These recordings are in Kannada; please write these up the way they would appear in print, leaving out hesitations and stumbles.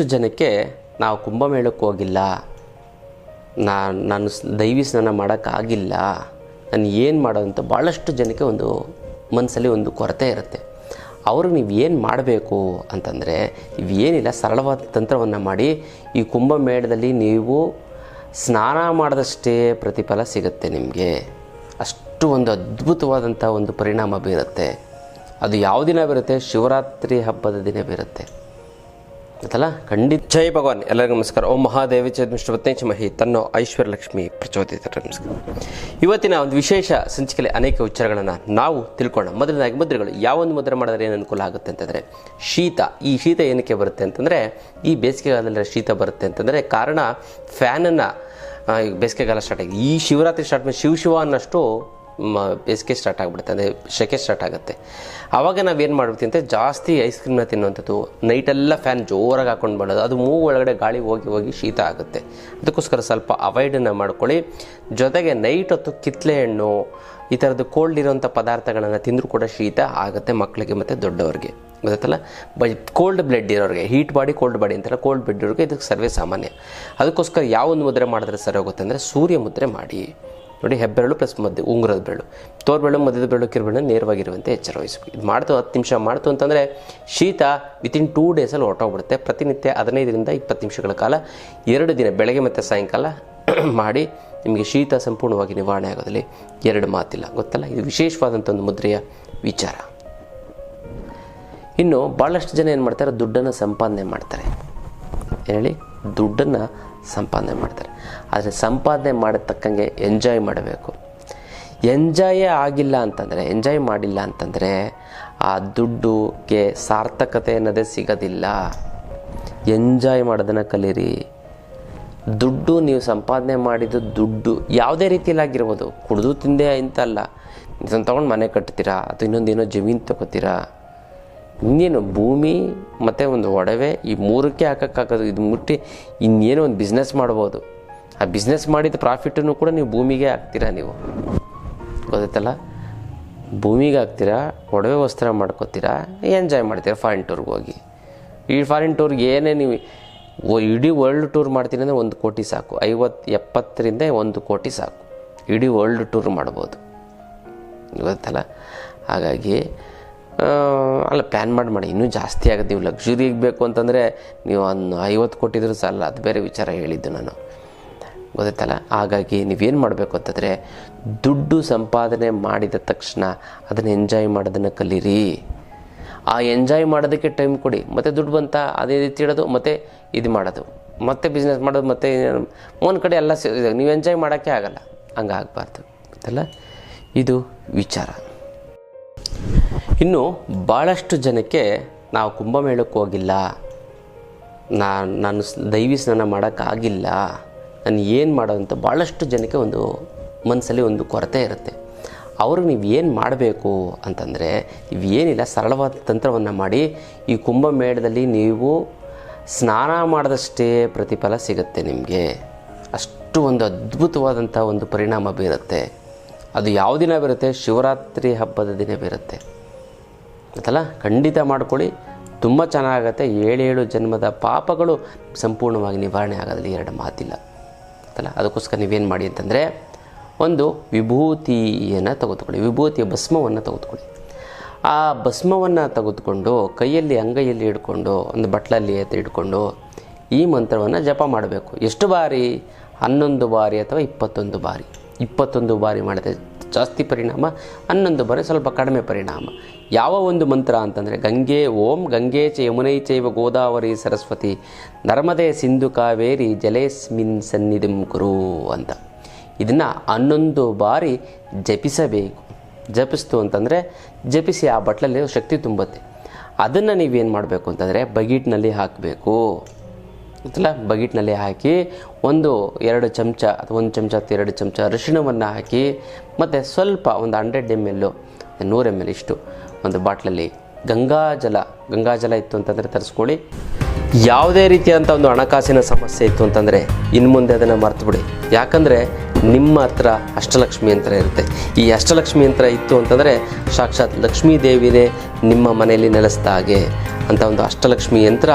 ಭಾಳಷ್ಟು ಜನಕ್ಕೆ ನಾವು ಕುಂಭಮೇಳಕ್ಕೆ ಹೋಗಿಲ್ಲ, ನಾನು ದೈವಿ ಸ್ನಾನ ಮಾಡೋಕ್ಕಾಗಿಲ್ಲ, ನಾನು ಏನು ಮಾಡೋದಂತ ಭಾಳಷ್ಟು ಜನಕ್ಕೆ ಒಂದು ಮನಸ್ಸಲ್ಲಿ ಒಂದು ಕೊರತೆ ಇರುತ್ತೆ. ಅವ್ರಿಗೆ ನೀವು ಏನು ಮಾಡಬೇಕು ಅಂತಂದರೆ, ನೀವೇನಿಲ್ಲ, ಸರಳವಾದ ತಂತ್ರವನ್ನು ಮಾಡಿ ಈ ಕುಂಭಮೇಳದಲ್ಲಿ ನೀವು ಸ್ನಾನ ಮಾಡಿದಷ್ಟೇ ಪ್ರತಿಫಲ ಸಿಗುತ್ತೆ ನಿಮಗೆ. ಅಷ್ಟು ಒಂದು ಅದ್ಭುತವಾದಂಥ ಒಂದು ಪರಿಣಾಮ ಬೀರುತ್ತೆ. ಅದು ಯಾವ ದಿನ ಬರುತ್ತೆ? ಶಿವರಾತ್ರಿ ಹಬ್ಬದ ದಿನ ಬೀರುತ್ತೆ ಗೊತ್ತಲ್ಲ. ಖಂಡಿತ. ಜೈ ಭಗವಾನ್. ಎಲ್ಲರಿಗೂ ನಮಸ್ಕಾರ. ಓಂ ಮಹಾದೇವಿ ಚೇತಮಿಷ್ಟವತ್ತೇ ಮಹಿ ತನ್ನೋ ಐಶ್ವರ್ಯ ಲಕ್ಷ್ಮಿ ಪ್ರಚೋದಿತ. ನಮಸ್ಕಾರ. ಇವತ್ತಿನ ಒಂದು ವಿಶೇಷ ಸಂಚಿಕೆಯಲ್ಲಿ ಅನೇಕ ವಿಚಾರಗಳನ್ನು ನಾವು ತಿಳ್ಕೊಳ್ಳೋಣ. ಮೊದಲನೇದಾಗಿ ಮುದ್ರೆಗಳು. ಯಾವೊಂದು ಮುದ್ರೆ ಮಾಡಿದ್ರೆ ಏನು ಅನುಕೂಲ ಆಗುತ್ತೆ ಅಂತಂದರೆ ಶೀತ. ಈ ಶೀತ ಏನಕ್ಕೆ ಬರುತ್ತೆ ಅಂತಂದರೆ, ಈ ಬೇಸಿಗೆಗಾಲದಲ್ಲಿ ಶೀತ ಬರುತ್ತೆ ಅಂತಂದರೆ ಕಾರಣ ಫ್ಯಾನನ್ನು ಬೇಸಿಗೆಗಾಲ ಸ್ಟಾರ್ಟ್ ಆಗಿ ಈ ಶಿವರಾತ್ರಿ ಸ್ಟಾರ್ಟ್ ಮಾಡಿ ಶಿವ ಅನ್ನಷ್ಟು ಬೇಸಿಗೆ ಸ್ಟಾರ್ಟ್ ಆಗಿಬಿಡುತ್ತೆ, ಅಂದರೆ ಸೆಕೆ ಸ್ಟಾರ್ಟ್ ಆಗುತ್ತೆ. ಆವಾಗ ನಾವೇನು ಮಾಡ್ಬಿಡ್ತೀವಿ ಅಂತ ಜಾಸ್ತಿ ಐಸ್ ಕ್ರೀಮ್ನ ತಿನ್ನುವಂಥದ್ದು, ನೈಟೆಲ್ಲ ಫ್ಯಾನ್ ಜೋರಾಗಿ ಹಾಕೊಂಡು ಮಾಡೋದು, ಅದು ಮೂಗು ಒಳಗಡೆ ಗಾಳಿ ಹೋಗಿ ಶೀತ ಆಗುತ್ತೆ. ಅದಕ್ಕೋಸ್ಕರ ಸ್ವಲ್ಪ ಅವಾಯ್ಡನ್ನು ಮಾಡ್ಕೊಳ್ಳಿ. ಜೊತೆಗೆ ನೈಟ್ ಹೊತ್ತು ಕಿತ್ತಳೆ ಹಣ್ಣು ಈ ಥರದ್ದು ಕೋಲ್ಡ್ ಇರೋಂಥ ಪದಾರ್ಥಗಳನ್ನು ತಿಂದರೂ ಕೂಡ ಶೀತ ಆಗುತ್ತೆ ಮಕ್ಕಳಿಗೆ ಮತ್ತು ದೊಡ್ಡವ್ರಿಗೆ ಗೊತ್ತಲ್ಲ. ಕೋಲ್ಡ್ ಬ್ಲಡ್ ಇರೋರಿಗೆ, ಹೀಟ್ ಬಾಡಿ ಕೋಲ್ಡ್ ಬಾಡಿ ಅಂತೆಲ್ಲ, ಕೋಲ್ಡ್ ಬ್ಲಡ್ ಇರೋರಿಗೆ ಇದಕ್ಕೆ ಸರ್ವೇ ಸಾಮಾನ್ಯ. ಅದಕ್ಕೋಸ್ಕರ ಯಾವೊಂದು ಮುದ್ರೆ ಮಾಡಿದ್ರೆ ಸರಿ ಹೋಗುತ್ತೆ ಅಂದರೆ ಸೂರ್ಯ ಮುದ್ರೆ ಮಾಡಿ ನೋಡಿ. ಹೆಬ್ಬೆರಳು ಪ್ಲಸ್ ಉಂಗುರದ ಬೆರಳು, ತೋರ್ಬೆರಳು, ಮಧ್ಯದ ಬೆರಳು, ಕಿರುಬೆರಳು ನೇರವಾಗಿರುವಂತೆ ಎಚ್ಚರ ವಹಿಸಬೇಕು. ಇದು ಮಾಡ್ತು 10 ನಿಮಿಷ ಮಾಡ್ತು ಅಂತಂದರೆ ಶೀತ ವಿತಿನ್ 2 ಡೇಸಲ್ಲಿ ಹೊರಟೋಗ್ಬಿಡುತ್ತೆ. ಪ್ರತಿನಿತ್ಯ 15ರಿಂದ 20 ನಿಮಿಷಗಳ ಕಾಲ 2 ದಿನ ಬೆಳಗ್ಗೆ ಮತ್ತು ಸಾಯಂಕಾಲ ಮಾಡಿ ನಿಮಗೆ ಶೀತ ಸಂಪೂರ್ಣವಾಗಿ ನಿವಾರಣೆ ಆಗೋದಲ್ಲಿ 2 ಮಾತಿಲ್ಲ ಗೊತ್ತಲ್ಲ. ಇದು ವಿಶೇಷವಾದಂಥ ಒಂದು ಮುದ್ರೆಯ ವಿಚಾರ. ಇನ್ನು ಭಾಳಷ್ಟು ಜನ ಏನು ಮಾಡ್ತಾರೆ, ದುಡ್ಡನ್ನು ಸಂಪಾದನೆ ಮಾಡ್ತಾರೆ. ಹೇಳಿ, ದುಡ್ಡನ್ನು ಸಂಪಾದನೆ ಮಾಡ್ತಾರೆ. ಆದರೆ ಸಂಪಾದನೆ ಮಾಡಿದ ತಕ್ಕಂಗೆ ಎಂಜಾಯ್ ಮಾಡಬೇಕು. ಎಂಜಾಯೇ ಆಗಿಲ್ಲ ಅಂತಂದರೆ, ಎಂಜಾಯ್ ಮಾಡಿಲ್ಲ ಅಂತಂದರೆ ಆ ದುಡ್ಡುಗೆ ಸಾರ್ಥಕತೆ ಅನ್ನೋದೇ ಸಿಗೋದಿಲ್ಲ. ಎಂಜಾಯ್ ಮಾಡೋದನ್ನು ಕಲೀರಿ. ದುಡ್ಡು ನೀವು ಸಂಪಾದನೆ ಮಾಡಿದ್ದು ದುಡ್ಡು ಯಾವುದೇ ರೀತಿಯಲ್ಲಾಗಿರ್ಬೋದು, ಕುಡಿದು ತಿಂದೆ ಅಂತಲ್ಲ. ಇದನ್ನು ತೊಗೊಂಡು ಮನೆ ಕಟ್ತೀರಾ ಅಥವಾ ಇನ್ನೊಂದೇನೋ ಜಮೀನು ತೊಗೋತೀರಾ, ಇನ್ನೇನು ಭೂಮಿ ಮತ್ತು ಒಂದು ಒಡವೆ ಈ 3ಕ್ಕೆ ಹಾಕೋಕ್ಕಾಗೋದು. ಇದು ಮುಟ್ಟಿ ಇನ್ನೇನೋ ಒಂದು ಬಿಸ್ನೆಸ್ ಮಾಡ್ಬೋದು. ಆ ಬಿಸ್ನೆಸ್ ಮಾಡಿದ ಪ್ರಾಫಿಟನ್ನು ಕೂಡ ನೀವು ಭೂಮಿಗೆ ಹಾಕ್ತೀರಾ. ನೀವು ಗೊತ್ತಲ್ಲ, ಭೂಮಿಗೆ ಹಾಕ್ತೀರಾ, ಒಡವೆ ವಸ್ತ್ರ ಮಾಡ್ಕೋತೀರಾ, ಎಂಜಾಯ್ ಮಾಡ್ತೀರಾ. ಫಾರಿನ್ ಟೂರ್ಗೆ ಹೋಗಿ, ಈ ಫಾರಿನ್ ಟೂರ್ಗೆ ಏನೇ ನೀವು ಇಡೀ ವರ್ಲ್ಡ್ ಟೂರ್ ಮಾಡ್ತೀನಿ ಅಂದರೆ 1 ಕೋಟಿ ಸಾಕು. 50-70ರಿಂದ 1 ಕೋಟಿ ಸಾಕು, ಇಡೀ ವರ್ಲ್ಡ್ ಟೂರ್ ಮಾಡ್ಬೋದು ಗೊತ್ತಲ್ಲ. ಹಾಗಾಗಿ ಅಲ್ಲ, ಪ್ಲ್ಯಾನ್ ಮಾಡಿ ಇನ್ನೂ ಜಾಸ್ತಿ ಆಗುತ್ತೆ. ನೀವು ಲಕ್ಸುರಿಗೆ ಬೇಕು ಅಂತಂದರೆ ನೀವು ಒಂದು 50 ಕೋಟಿ ಇದ್ರೂ ಸಾಲ, ಅದು ಬೇರೆ ವಿಚಾರ ಹೇಳಿದ್ದು ನಾನು ಗೊತ್ತಲ್ಲ. ಹಾಗಾಗಿ ನೀವೇನು ಮಾಡಬೇಕು ಅಂತಂದರೆ ದುಡ್ಡು ಸಂಪಾದನೆ ಮಾಡಿದ ತಕ್ಷಣ ಅದನ್ನು ಎಂಜಾಯ್ ಮಾಡೋದನ್ನು ಕಲೀರಿ. ಆ ಎಂಜಾಯ್ ಮಾಡೋದಕ್ಕೆ ಟೈಮ್ ಕೊಡಿ. ಮತ್ತು ದುಡ್ಡು ಬಂತ ಅದೇ ರೀತಿ ಇಡೋದು, ಮತ್ತು ಇದು ಮಾಡೋದು, ಮತ್ತೆ ಬಿಸ್ನೆಸ್ ಮಾಡೋದು, ಮತ್ತು ಒಂದು ಕಡೆ ಎಲ್ಲ ನೀವು ಎಂಜಾಯ್ ಮಾಡೋಕ್ಕೆ ಆಗಲ್ಲ. ಹಂಗೆ ಆಗಬಾರ್ದು ಗೊತ್ತಲ್ಲ. ಇದು ವಿಚಾರ. ಇನ್ನು ಭಾಳಷ್ಟು ಜನಕ್ಕೆ ನಾವು ಕುಂಭಮೇಳಕ್ಕೆ ಹೋಗಿಲ್ಲ, ನಾನು ದೈವಿ ಸ್ನಾನ ಮಾಡೋಕ್ಕಾಗಿಲ್ಲ, ನಾನು ಏನು ಮಾಡೋದಂತ ಭಾಳಷ್ಟು ಜನಕ್ಕೆ ಒಂದು ಮನಸ್ಸಲ್ಲಿ ಒಂದು ಕೊರತೆ ಇರುತ್ತೆ. ಅವ್ರಿಗೆ ನೀವು ಏನು ಮಾಡಬೇಕು ಅಂತಂದರೆ, ಏನಿಲ್ಲ, ಸರಳವಾದ ತಂತ್ರವನ್ನು ಮಾಡಿ ಈ ಕುಂಭಮೇಳದಲ್ಲಿ ನೀವು ಸ್ನಾನ ಮಾಡಿದಷ್ಟೇ ಪ್ರತಿಫಲ ಸಿಗುತ್ತೆ ನಿಮಗೆ. ಅಷ್ಟು ಒಂದು ಅದ್ಭುತವಾದಂಥ ಒಂದು ಪರಿಣಾಮ ಬೀರುತ್ತೆ. ಅದು ಯಾವ ದಿನ ಬರುತ್ತೆ? ಶಿವರಾತ್ರಿ ಹಬ್ಬದ ದಿನ ಬೀರುತ್ತೆ ಗೊತ್ತಲ್ಲ. ಖಂಡಿತ ಮಾಡ್ಕೊಳ್ಳಿ, ತುಂಬ ಚೆನ್ನಾಗತ್ತೆ. 7 ಜನ್ಮದ ಪಾಪಗಳು ಸಂಪೂರ್ಣವಾಗಿ ನಿವಾರಣೆ ಆಗೋದ್ರಲ್ಲಿ 2 ಮಾತಿಲ್ಲ ಗೊತ್ತಲ್ಲ. ಅದಕ್ಕೋಸ್ಕರ ನೀವೇನು ಮಾಡಿ ಅಂತಂದರೆ, ಒಂದು ವಿಭೂತಿಯನ್ನು ತೆಗೆದುಕೊಳ್ಳಿ, ವಿಭೂತಿಯ ಭಸ್ಮವನ್ನು ತೆಗೆದುಕೊಳ್ಳಿ. ಆ ಭಸ್ಮವನ್ನು ತೆಗೆದುಕೊಂಡು ಕೈಯಲ್ಲಿ ಅಂಗೈಯಲ್ಲಿ ಹಿಡ್ಕೊಂಡು ಒಂದು ಬಟ್ಲಲ್ಲಿ ಹಿಡ್ಕೊಂಡು ಈ ಮಂತ್ರವನ್ನು ಜಪ ಮಾಡಬೇಕು. ಎಷ್ಟು ಬಾರಿ? 11 ಬಾರಿ ಅಥವಾ 21 ಬಾರಿ. 21 ಬಾರಿ ಮಾಡಿದ್ರೆ ಜಾಸ್ತಿ ಪರಿಣಾಮ, 11 ಬಾರಿ ಸ್ವಲ್ಪ ಕಡಿಮೆ ಪರಿಣಾಮ. ಯಾವ ಒಂದು ಮಂತ್ರ ಅಂತಂದರೆ ಓಂ ಗಂಗೆ ಚ ಯಮುನೈ ಚೈವ ಗೋದಾವರಿ ಸರಸ್ವತಿ ನರ್ಮದೆ ಸಿಂಧು ಕಾವೇರಿ ಜಲೇಸ್ಮಿನ್ ಸನ್ನಿಧಿಂ ಕುರು ಅಂತ. ಇದನ್ನು 11 ಬಾರಿ ಜಪಿಸಬೇಕು. ಜಪಿಸ್ತು ಅಂತಂದರೆ ಜಪಿಸಿ ಆ ಬಟ್ಲಲ್ಲಿ ಶಕ್ತಿ ತುಂಬುತ್ತೆ. ಅದನ್ನು ನೀವೇನು ಮಾಡಬೇಕು ಅಂತಂದರೆ ಬಗೀಟ್ನಲ್ಲಿ ಹಾಕಬೇಕು ಗೊತ್ತಲ್ಲ. ಬಗೀಟ್ನಲ್ಲಿ ಹಾಕಿ 1-2 ಚಮಚ ಅಥವಾ 1 ಚಮಚ ಅಥವಾ 2 ಚಮಚ ಅರಿಶಿಣವನ್ನು ಹಾಕಿ, ಮತ್ತು ಸ್ವಲ್ಪ ಒಂದು 100 ml 100 ml ಇಷ್ಟು ಒಂದು ಬಾಟ್ಲಲ್ಲಿ ಗಂಗಾಜಲ ಇತ್ತು ಅಂತಂದರೆ ತರಿಸ್ಕೊಳ್ಳಿ. ಯಾವುದೇ ರೀತಿಯಾದಂಥ ಒಂದು ಹಣಕಾಸಿನ ಸಮಸ್ಯೆ ಇತ್ತು ಅಂತಂದರೆ ಇನ್ನು ಮುಂದೆ ಅದನ್ನು ಮರ್ತುಬಿಡಿ. ಯಾಕಂದರೆ ನಿಮ್ಮ ಹತ್ರ ಅಷ್ಟಲಕ್ಷ್ಮಿ ಯಂತ್ರ ಇರುತ್ತೆ. ಈ ಅಷ್ಟಲಕ್ಷ್ಮಿ ಯಂತ್ರ ಇತ್ತು ಅಂತಂದರೆ ಸಾಕ್ಷಾತ್ ಲಕ್ಷ್ಮೀ ದೇವಿನೇ ನಿಮ್ಮ ಮನೆಯಲ್ಲಿ ನೆಲೆಸ್ದ ಹಾಗೆ ಅಂತ ಒಂದು ಅಷ್ಟಲಕ್ಷ್ಮಿ ಯಂತ್ರ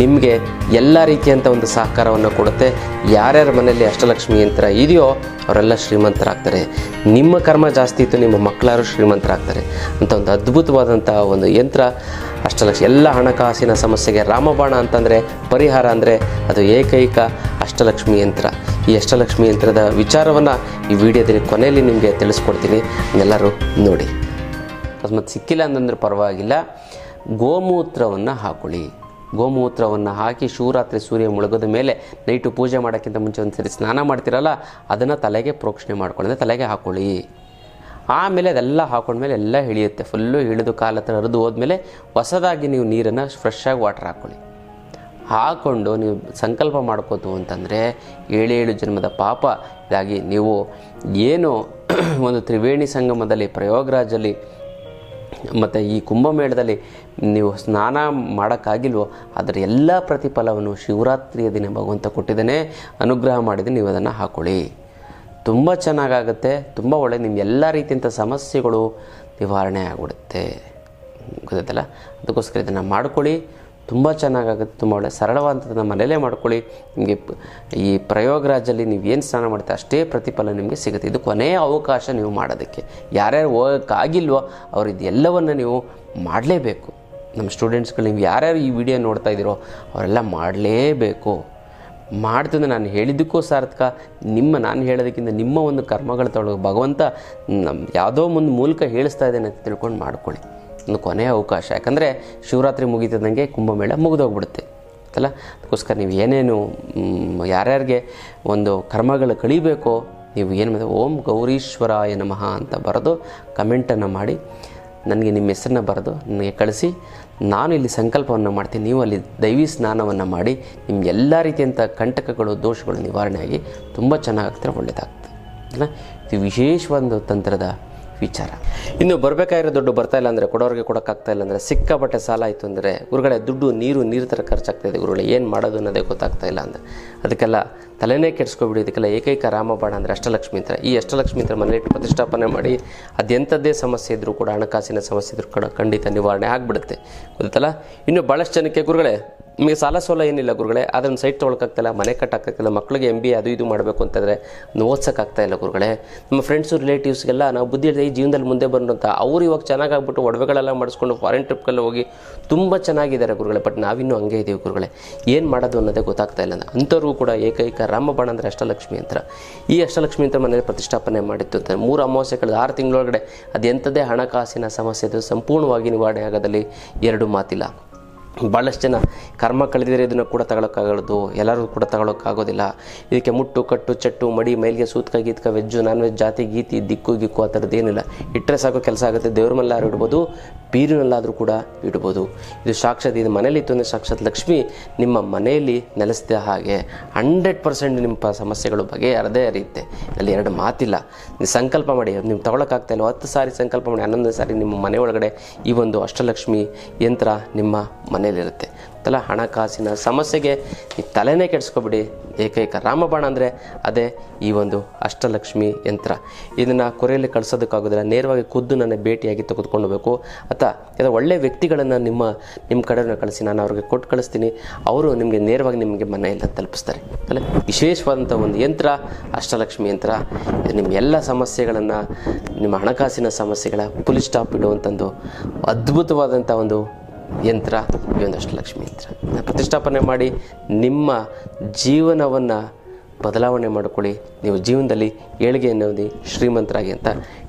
ನಿಮಗೆ ಎಲ್ಲ ರೀತಿಯಂಥ ಒಂದು ಸಹಕಾರವನ್ನು ಕೊಡುತ್ತೆ. ಯಾರ್ಯಾರ ಮನೆಯಲ್ಲಿ ಅಷ್ಟಲಕ್ಷ್ಮಿ ಯಂತ್ರ ಇದೆಯೋ ಅವರೆಲ್ಲ ಶ್ರೀಮಂತರಾಗ್ತಾರೆ. ನಿಮ್ಮ ಕರ್ಮ ಜಾಸ್ತಿ ಇತ್ತು, ನಿಮ್ಮ ಮಕ್ಕಳಾರು ಶ್ರೀಮಂತರಾಗ್ತಾರೆ ಅಂತ ಒಂದು ಅದ್ಭುತವಾದಂಥ ಒಂದು ಯಂತ್ರ ಅಷ್ಟಲಕ್ಷ್ಮಿ. ಎಲ್ಲ ಹಣಕಾಸಿನ ಸಮಸ್ಯೆಗೆ ರಾಮಬಾಣ ಅಂತಂದರೆ ಪರಿಹಾರ ಅಂದರೆ ಅದು ಏಕೈಕ ಅಷ್ಟಲಕ್ಷ್ಮಿ ಯಂತ್ರ. ಈ ಅಷ್ಟಲಕ್ಷ್ಮಿ ಯಂತ್ರದ ವಿಚಾರವನ್ನು ಈ ವಿಡಿಯೋದಲ್ಲಿ ಕೊನೆಯಲ್ಲಿ ನಿಮಗೆ ತಿಳಿಸ್ಕೊಡ್ತೀನಿ, ಎಲ್ಲರೂ ನೋಡಿ. ಅಕಸ್ಮಾತ್ ಸಿಕ್ಕಿಲ್ಲ ಅಂತಂದ್ರೆ ಪರವಾಗಿಲ್ಲ, ಗೋಮೂತ್ರವನ್ನು ಹಾಕೊಳ್ಳಿ. ಗೋಮೂತ್ರವನ್ನು ಹಾಕಿ ಶಿವರಾತ್ರಿ ಸೂರ್ಯ ಮುಳುಗೋದ ಮೇಲೆ ನೈಟು ಪೂಜೆ ಮಾಡೋಕ್ಕಿಂತ ಮುಂಚೆ ಒಂದು ಸರಿ ಸ್ನಾನ ಮಾಡ್ತೀರಲ್ಲ, ಅದನ್ನು ತಲೆಗೆ ಪ್ರೋಕ್ಷಣೆ ಮಾಡ್ಕೊಳ್ಳಿ, ತಲೆಗೆ ಹಾಕ್ಕೊಳ್ಳಿ. ಆಮೇಲೆ ಅದೆಲ್ಲ ಹಾಕೊಂಡ್ಮೇಲೆ ಎಲ್ಲ ಇಳಿಯುತ್ತೆ. ಫುಲ್ಲು ಇಳಿದು ಕಾಲ ಹತ್ರ ಹರಿದು ಹೋದ್ಮೇಲೆ ಹೊಸದಾಗಿ ನೀವು ನೀರನ್ನು ಫ್ರೆಶ್ಶಾಗಿ ವಾಟರ್ ಹಾಕ್ಕೊಳ್ಳಿ. ಹಾಕ್ಕೊಂಡು ನೀವು ಸಂಕಲ್ಪ ಮಾಡ್ಕೋತು ಅಂತಂದರೆ 7 ಜನ್ಮದ ಪಾಪ ಇದಾಗಿ ನೀವು ಏನು ಒಂದು ತ್ರಿವೇಣಿ ಸಂಗಮದಲ್ಲಿ, ಪ್ರಯಾಗ್ರಾಜಲ್ಲಿ ಮತ್ತು ಈ ಕುಂಭಮೇಳದಲ್ಲಿ ನೀವು ಸ್ನಾನ ಮಾಡೋಕ್ಕಾಗಿಲ್ವೋ ಅದರ ಎಲ್ಲ ಪ್ರತಿಫಲವನ್ನು ಶಿವರಾತ್ರಿಯ ದಿನ ಭಗವಂತ ಕೊಟ್ಟಿದ್ದಾನೆ, ಅನುಗ್ರಹ ಮಾಡಿದರೆ ನೀವು ಅದನ್ನು ಹಾಕ್ಕೊಳ್ಳಿ. ತುಂಬ ಚೆನ್ನಾಗಾಗುತ್ತೆ, ತುಂಬ ಒಳ್ಳೆ, ನಿಮ್ಮ ಎಲ್ಲ ರೀತಿಯಂಥ ಸಮಸ್ಯೆಗಳು ನಿವಾರಣೆ ಆಗಿಬಿಡುತ್ತೆ. ಗೊತ್ತಲ್ಲ, ಅದಕ್ಕೋಸ್ಕರ ಇದನ್ನು ಮಾಡ್ಕೊಳ್ಳಿ. ತುಂಬ ಚೆನ್ನಾಗಾಗುತ್ತೆ, ತುಂಬ ಒಳ್ಳೆ ಸರಳವಾದಂಥದ್ದನ್ನು ಮನೆಯಲ್ಲೇ ಮಾಡ್ಕೊಳ್ಳಿ. ನಿಮಗೆ ಈ ಪ್ರಯಾಗ್ರಾಜಲ್ಲಿ ನೀವು ಏನು ಸ್ನಾನ ಮಾಡ್ತೀರ ಅಷ್ಟೇ ಪ್ರತಿಫಲ ನಿಮಗೆ ಸಿಗುತ್ತೆ. ಇದು ಕೊನೆಯ ಅವಕಾಶ ನೀವು ಮಾಡೋದಕ್ಕೆ. ಯಾರ್ಯಾರು ಹೋಗೋಕ್ಕಾಗಿಲ್ವೋ ಅವರು ಇದೆಲ್ಲವನ್ನು ನೀವು ಮಾಡಲೇಬೇಕು. ನಮ್ಮ ಸ್ಟೂಡೆಂಟ್ಸ್ಗಳು ನೀವು ಯಾರ್ಯಾರು ಈ ವಿಡಿಯೋ ನೋಡ್ತಾ ಇದ್ದೀರೋ ಅವರೆಲ್ಲ ಮಾಡಲೇಬೇಕು. ಮಾಡ್ತಂದ್ರೆ ನಾನು ಹೇಳಿದ್ದಕ್ಕೂ ಸಾರ್ಥಕ. ನಾನು ಹೇಳೋದಕ್ಕಿಂತ ನಿಮ್ಮ ಒಂದು ಕರ್ಮಗಳ ತೊಳಗೆ ಭಗವಂತ ಯಾವುದೋ ಒಂದು ಮೂಲಕ ಹೇಳಿಸ್ತಾ ಇದ್ದೇನೆ ಅಂತ ತಿಳ್ಕೊಂಡು ಮಾಡ್ಕೊಳ್ಳಿ. ಒಂದು ಕೊನೆಯ ಅವಕಾಶ, ಯಾಕಂದರೆ ಶಿವರಾತ್ರಿ ಮುಗಿತಿದ್ದಂಗೆ ಕುಂಭಮೇಳ ಮುಗಿದೋಗ್ಬಿಡುತ್ತೆ ಅಲ್ಲ. ಅದಕ್ಕೋಸ್ಕರ ನೀವು ಏನೇನು ಯಾರ್ಯಾರಿಗೆ ಒಂದು ಕರ್ಮಗಳು ಕಳಿಬೇಕೋ ನೀವು ಏನು ಮಾಡಿದೆ ಓಂ ಗೌರೀಶ್ವರಾಯ ನಮಃ ಅಂತ ಬರೆದು ಕಮೆಂಟನ್ನು ಮಾಡಿ ನನಗೆ ನಿಮ್ಮ ಹೆಸರನ್ನ ಬರೆದು ನನಗೆ ಕಳಿಸಿ. ನಾನು ಇಲ್ಲಿ ಸಂಕಲ್ಪವನ್ನು ಮಾಡ್ತೀನಿ, ನೀವು ಅಲ್ಲಿ ದೈವಿ ಸ್ನಾನವನ್ನು ಮಾಡಿ ನಿಮ್ಮ ಎಲ್ಲ ರೀತಿಯಂಥ ಕಂಟಕಗಳು ದೋಷಗಳು ನಿವಾರಣೆ ಆಗಿ ತುಂಬ ಚೆನ್ನಾಗಾಗ್ತಾರೆ, ಒಳ್ಳೆಯದಾಗ್ತದೆ ಅಲ್ಲ. ಇದು ವಿಶೇಷವಾದ ತಂತ್ರದ ವಿಚಾರ. ಇನ್ನು ಬರಬೇಕಾಗಿರೋ ದುಡ್ಡು ಬರ್ತಾ ಇಲ್ಲ ಅಂದರೆ, ಕೊಡೋರಿಗೆ ಕೊಡೋಕ್ಕಾಗ್ತಾ ಇಲ್ಲ ಅಂದರೆ, ಸಿಕ್ಕಾಪಟ್ಟೆ ಸಾಲ ಆಯಿತು ಅಂದರೆ, ಗುರುಗಳೇ ದುಡ್ಡು ನೀರು ಥರ ಖರ್ಚಾಗ್ತಾಯಿದೆ ಗುರುಗಳೇ, ಏನು ಮಾಡೋದು ಅನ್ನೋದೇ ಗೊತ್ತಾಗ್ತಾ ಇಲ್ಲ ಅಂದರೆ ಅದಕ್ಕೆಲ್ಲ ತಲೆನೇ ಕೆಡಿಸ್ಕೊಬಿಡಿ. ಇದಕ್ಕೆಲ್ಲ ಏಕೈಕ ರಾಮಬಾಣ ಅಂದರೆ ಅಷ್ಟಲಕ್ಷ್ಮಿ ಯಂತ್ರ. ಈ ಅಷ್ಟಲಕ್ಷ್ಮಿ ಯಂತ್ರ ಮನೆಯಲ್ಲಿ ಪ್ರತಿಷ್ಠಾಪನೆ ಮಾಡಿ ಅದೆಂಥದ್ದೇ ಸಮಸ್ಯೆ ಇದ್ದರೂ ಕೂಡ, ಹಣಕಾಸಿನ ಸಮಸ್ಯೆ ಇದ್ದರೂ ಕೂಡ ಖಂಡಿತ ನಿವಾರಣೆ ಆಗಿಬಿಡುತ್ತೆ, ಗೊತ್ತಲ್ಲ. ಇನ್ನು ಭಾಳಷ್ಟು ಜನಕ್ಕೆ ಗುರುಗಳೇ ನಿಮಗೆ ಸಾಲ ಸೋಲ ಏನಿಲ್ಲ ಗುರುಗಳೇ, ಅದನ್ನು ಸೈಟ್ ತೊಗೊಳಕ್ಕಾಗ್ತಾಯಿಲ್ಲ, ಮನೆ ಕಟ್ಟೋಕ್ಕಾಗ್ತಾಯಿಲ್ಲ, ಮಕ್ಕಳಿಗೆ MBA ಅದು ಇದು ಮಾಡಬೇಕು ಅಂತಂದರೆ ಓದ್ಸೋಕ್ಕಾಗ್ತಾಯಿಲ್ಲ ಗುರುಗಳೇ. ನಮ್ಮ ಫ್ರೆಂಡ್ಸು ರಿಲೇಟಿವ್ಸ್ಗೆಲ್ಲ ನಾವು ಬುದ್ಧಿ ಹೇಳಿದೆ ಈ ಜೀವನದಲ್ಲಿ ಮುಂದೆ ಬಂದು ಅಂತ ಅವರು ಇವಾಗ ಚೆನ್ನಾಗಾಗ್ಬಿಟ್ಟು ಒಡವೆಗಳೆಲ್ಲ ಮಾಡಿಸ್ಕೊಂಡು ಫಾರಿನ್ ಟ್ರಿಪ್ಗೆಲ್ಲ ಹೋಗಿ ತುಂಬ ಚೆನ್ನಾಗಿದ್ದಾರೆ ಗುರುಗಳೇ. ಬಟ್ ನಾವಿನ್ನೂ ಹಂಗೆ ಇದ್ದೀವಿ ಗುರುಗಳೇ, ಏನು ಮಾಡೋದು ಅನ್ನೋದೇ ಗೊತ್ತಾಗ್ತಾ ಇಲ್ಲ. ಅಂಥವ್ರಿಗೂ ಕೂಡ ಏಕೈಕ ರಾಮಬಾಣ ಅಂದರೆ ಅಷ್ಟಲಕ್ಷ್ಮಿ ಯಂತ್ರ. ಈ ಅಷ್ಟಲಕ್ಷ್ಮಿ ಯಂತ್ರ ಮನೇಲಿ ಪ್ರತಿಷ್ಠಾಪನೆ ಮಾಡಿತ್ತು ಅಂತ 3 ಅಮಾವಾಸ್ಯೆ ಕಳೆದ 6 ತಿಂಗಳೊಳಗಡೆ ಅದೆಂಥದ್ದೇ ಹಣಕಾಸಿನ ಸಮಸ್ಯೆ ಇದು ಸಂಪೂರ್ಣವಾಗಿ ನಿವಾರಣೆ ಆಗೋದಲ್ಲಿ 2 ಮಾತಿಲ್ಲ. ಭಾಳಷ್ಟು ಜನ ಕರ್ಮ ಕಳೆದಿದ್ರೆ ಇದನ್ನು ಕೂಡ ತಗೊಳಕ್ಕಾಗೋದು, ಎಲ್ಲರೂ ಕೂಡ ತಗೊಳಕ್ಕಾಗೋದಿಲ್ಲ. ಇದಕ್ಕೆ ಮುಟ್ಟು ಕಟ್ಟು ಚಟ್ಟು ಮಡಿ ಮೈಲಿಗೆ ಸೂತ್ಕ ಗೀತ್ಕ ವೆಜ್ಜು ನಾನ್ ವೆಜ್ ಜಾತಿ ಗೀತಿ ದಿಕ್ಕು ಗಿಕ್ಕು ಆ ಥರದ್ದು ಏನಿಲ್ಲ. ಇಟ್ಟರೆ ಸಾಕು ಕೆಲಸ ಆಗುತ್ತೆ. ದೇವ್ರ ಮೇಲಾದ್ರೂ ಇಡ್ಬೋದು, ಬೀರಿನಲ್ಲಾದರೂ ಕೂಡ ಇಡ್ಬೋದು. ಇದು ಸಾಕ್ಷಾತ್ ಇದು ಮನೇಲಿ ಇತ್ತು ಅಂದರೆ ಸಾಕ್ಷಾತ್ ಲಕ್ಷ್ಮಿ ನಿಮ್ಮ ಮನೆಯಲ್ಲಿ ನೆಲೆಸಿದ ಹಾಗೆ 100% ನಿಮ್ಮ ಸಮಸ್ಯೆಗಳು ಬಗೆಹರದೇ ಹರಿಯುತ್ತೆ. ಅಲ್ಲಿ 2 ಮಾತಿಲ್ಲ. ನೀವು ಸಂಕಲ್ಪ ಮಾಡಿ, ನೀವು ತಗೊಳಕ್ಕಾಗ್ತಾ ಇಲ್ಲ 10 ಸಾರಿ ಸಂಕಲ್ಪ ಮಾಡಿ 11ನೇ ಸಾರಿ ನಿಮ್ಮ ಮನೆ ಒಳಗಡೆ ಈ ಒಂದು ಅಷ್ಟಲಕ್ಷ್ಮಿ ಯಂತ್ರ ನಿಮ್ಮ ಮನೆಯಲ್ಲಿರುತ್ತೆ ಅಲ್ಲ. ಹಣಕಾಸಿನ ಸಮಸ್ಯೆಗೆ ಈ ತಲೆನೇ ಕೆಡಿಸ್ಕೊಬಿಡಿ. ಏಕೈಕ ರಾಮಬಾಣ ಅಂದರೆ ಅದೇ ಈ ಒಂದು ಅಷ್ಟಲಕ್ಷ್ಮಿ ಯಂತ್ರ. ಇದನ್ನು ಕೊರಿಯಲ್ಲಿ ಕಳಿಸೋದಕ್ಕಾಗೋದಿಲ್ಲ, ನೇರವಾಗಿ ಖುದ್ದು ನನ್ನ ಭೇಟಿಯಾಗಿ ತೆಗೆದುಕೊಂಡು ಅಥವಾ ಒಳ್ಳೆಯ ವ್ಯಕ್ತಿಗಳನ್ನು ನಿಮ್ಮ ಕಡೆಯನ್ನು ಕಳಿಸಿ ನಾನು ಅವ್ರಿಗೆ ಕೊಟ್ಟು ಕಳಿಸ್ತೀನಿ. ಅವರು ನಿಮಗೆ ನೇರವಾಗಿ ನಿಮಗೆ ಮನೆಯಿಂದ ತಲುಪಿಸ್ತಾರೆ ಅಲ್ಲ. ವಿಶೇಷವಾದಂಥ ಒಂದು ಯಂತ್ರ ಅಷ್ಟಲಕ್ಷ್ಮಿ ಯಂತ್ರ. ಇದು ನಿಮ್ಮ ಎಲ್ಲ ಸಮಸ್ಯೆಗಳನ್ನು, ನಿಮ್ಮ ಹಣಕಾಸಿನ ಸಮಸ್ಯೆಗಳ ಫುಲ್ ಸ್ಟಾಪ್ ಇಡುವಂಥದ್ದು ಅದ್ಭುತವಾದಂಥ ಒಂದು ಯಂತ್ರ ಈ ಒಂದು ಅಷ್ಟಲಕ್ಷ್ಮಿ ಯಂತ್ರ. ಪ್ರತಿಷ್ಠಾಪನೆ ಮಾಡಿ ನಿಮ್ಮ ಜೀವನವನ್ನು ಬದಲಾವಣೆ ಮಾಡಿಕೊಳ್ಳಿ. ನೀವು ಜೀವನದಲ್ಲಿ ಏಳಿಗೆ ಅನ್ನೋದು ಶ್ರೀಮಂತರಾಗಿ ಅಂತ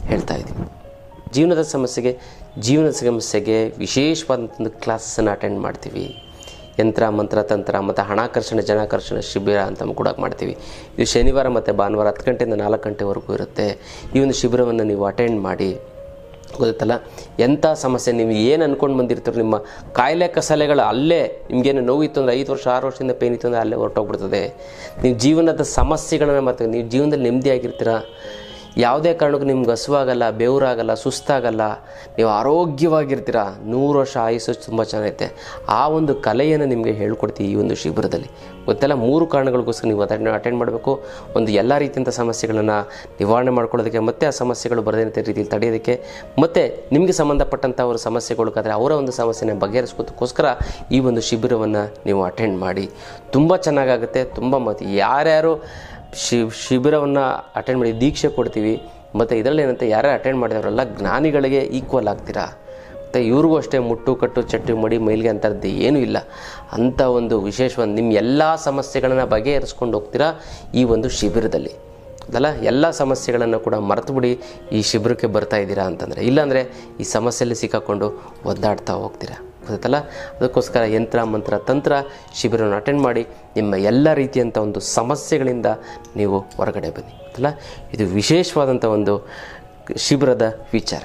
ಹೇಳ್ತಾ ಇದ್ದೀನಿ. ಜೀವನದ ಸಮಸ್ಯೆಗೆ ವಿಶೇಷವಾದಂಥ ಕ್ಲಾಸನ್ನು ಅಟೆಂಡ್ ಮಾಡ್ತೀವಿ. ಯಂತ್ರ ಮಂತ್ರ ತಂತ್ರ ಮತ್ತು ಹಣಾಕರ್ಷಣೆ ಜನಾಕರ್ಷಣೆ ಶಿಬಿರ ಅಂತ ಕೂಡ ಮಾಡ್ತೀವಿ. ಇದು ಶನಿವಾರ ಮತ್ತು ಭಾನುವಾರ 10 ಗಂಟೆಯಿಂದ 4 ಗಂಟೆವರೆಗೂ ಇರುತ್ತೆ. ಈ ಒಂದು ಶಿಬಿರವನ್ನು ನೀವು ಅಟೆಂಡ್ ಮಾಡಿ. ಗೊತ್ತಲ್ಲ, ಎಂಥ ಸಮಸ್ಯೆ ನೀವು ಏನು ಅಂದ್ಕೊಂಡು ಬಂದಿರ್ತೀರೋ, ನಿಮ್ಮ ಕಾಯಿಲೆ ಕಸಲೆಗಳು ಅಲ್ಲೇ ನಿಮಗೇನು ನೋವಿತ್ತು ಅಂದರೆ 5 ವರ್ಷ 6 ವರ್ಷದಿಂದ ಪೇನ್ ಇತ್ತು ಅಂದರೆ ಅಲ್ಲೇ ಹೊರಟೋಗ್ಬಿಡ್ತದೆ. ನೀವು ಜೀವನದ ಸಮಸ್ಯೆಗಳನ್ನು ಮತ್ತು ನೀವು ಜೀವನದಲ್ಲಿ ನೆಮ್ಮದಿಯಾಗಿರ್ತೀರ. ಯಾವುದೇ ಕಾರಣಕ್ಕೂ ನಿಮ್ಗೆ ಹಸುವಾಗಲ್ಲ, ಬೆವರಾಗಲ್ಲ, ಸುಸ್ತಾಗಲ್ಲ, ನೀವು ಆರೋಗ್ಯವಾಗಿರ್ತೀರ, 100 ವರ್ಷ ಆಯುಸ್ಸು ತುಂಬ ಚೆನ್ನಾಗೈತೆ. ಆ ಒಂದು ಕಲೆಯನ್ನು ನಿಮಗೆ ಹೇಳ್ಕೊಡ್ತೀವಿ ಈ ಒಂದು ಶಿಬಿರದಲ್ಲಿ. ಗೊತ್ತೆಲ್ಲ 3 ಕಾರಣಗಳಿಗೋಸ್ಕರ ನೀವು ಅಟೆಂಡ್ ಮಾಡಬೇಕು. ಒಂದು ಎಲ್ಲ ರೀತಿಯಂಥ ಸಮಸ್ಯೆಗಳನ್ನು ನಿವಾರಣೆ ಮಾಡ್ಕೊಳ್ಳೋದಕ್ಕೆ, ಮತ್ತು ಆ ಸಮಸ್ಯೆಗಳು ಬರದಂಥ ರೀತಿಯಲ್ಲಿ ತಡೆಯೋದಕ್ಕೆ, ಮತ್ತು ನಿಮಗೆ ಸಂಬಂಧಪಟ್ಟಂಥ ಅವರ ಸಮಸ್ಯೆಗಳಿಗಾದರೆ ಅವರ ಒಂದು ಸಮಸ್ಯೆನ ಬಗೆಹರಿಸ್ಕೋದಕ್ಕೋಸ್ಕರ ಈ ಒಂದು ಶಿಬಿರವನ್ನು ನೀವು ಅಟೆಂಡ್ ಮಾಡಿ. ತುಂಬ ಚೆನ್ನಾಗಾಗುತ್ತೆ. ತುಂಬ ಮತ್ತು ಯಾರ್ಯಾರು ಶಿಬಿರವನ್ನು ಅಟೆಂಡ್ ಮಾಡಿ ದೀಕ್ಷೆ ಕೊಡ್ತೀವಿ, ಮತ್ತು ಇದರಲ್ಲಿ ಏನಂತ ಯಾರ್ಯಾರು ಅಟೆಂಡ್ ಮಾಡಿದವರೆಲ್ಲ ಜ್ಞಾನಿಗಳಿಗೆ ಈಕ್ವಲ್ ಆಗ್ತೀರಾ. ಮತ್ತು ಇವ್ರಿಗೂ ಅಷ್ಟೇ ಮುಟ್ಟು ಕಟ್ಟು ಚಟ್ಟಿ ಮಡಿ ಮೈಲಿಗೆ ಅಂಥದ್ದು ಏನೂ ಇಲ್ಲ. ಅಂಥ ಒಂದು ವಿಶೇಷವಾಗಿ ನಿಮ್ಮ ಎಲ್ಲ ಸಮಸ್ಯೆಗಳನ್ನು ಬಗೆಹರಿಸ್ಕೊಂಡು ಹೋಗ್ತೀರಾ ಈ ಒಂದು ಶಿಬಿರದಲ್ಲಿ. ಅದಲ್ಲ, ಎಲ್ಲ ಸಮಸ್ಯೆಗಳನ್ನು ಕೂಡ ಮರೆತುಬಿಡಿ ಈ ಶಿಬಿರಕ್ಕೆ ಬರ್ತಾ ಇದ್ದೀರಾ ಅಂತಂದರೆ. ಇಲ್ಲಾಂದರೆ ಈ ಸಮಸ್ಯೆಯಲ್ಲಿ ಸಿಕ್ಕಾಕೊಂಡು ಒದ್ದಾಡ್ತಾ ಹೋಗ್ತೀರಾ. ಗೊತ್ತಲ್ಲ, ಅದಕ್ಕೋಸ್ಕರ ಯಂತ್ರ ಮಂತ್ರ ತಂತ್ರ ಶಿಬಿರವನ್ನು ಅಟೆಂಡ್ ಮಾಡಿ ನಿಮ್ಮ ಎಲ್ಲ ರೀತಿಯಂಥ ಒಂದು ಸಮಸ್ಯೆಗಳಿಂದ ನೀವು ಹೊರಗಡೆ ಬನ್ನಿ. ಗೊತ್ತಲ್ಲ, ಇದು ವಿಶೇಷವಾದಂಥ ಒಂದು ಶಿಬಿರದ ವಿಚಾರ.